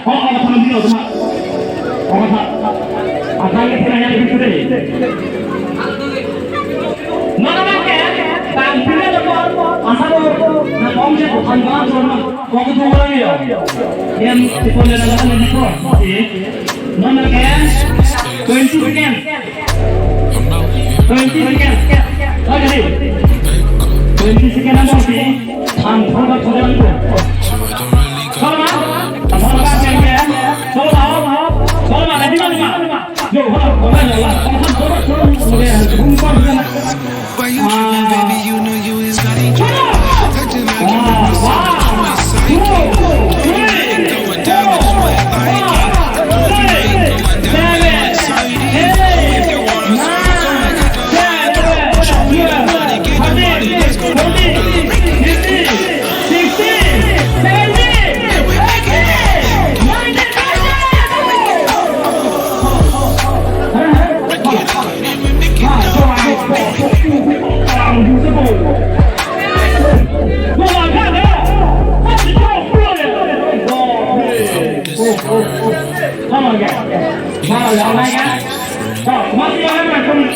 Dino sama. Akan kita nanya begitu deh. Mana nak? Tampilnya lepas. Asal nak omset anggaran semua. Waktu tu orang ni. Yang sekolah negara ni pun. Mana nak? 20 second. 20 second. Lagi. 20 second nama si. Thora thora itu. Kalau mana? Kalau mana kaya? Kalau mana? Kalau mana di mana? Yo, kalau mana lah? Kalau mana? Bukan bukan. Why you tripping, baby? You know you is got it. Touching my camera, always sidekick. Going down with you, I like it. Going down, I'm excited. If you wanna come, I got the money. Show me the money, get the money. Let's go down. Come on, guys. Now, y'all like that? Masih ada macam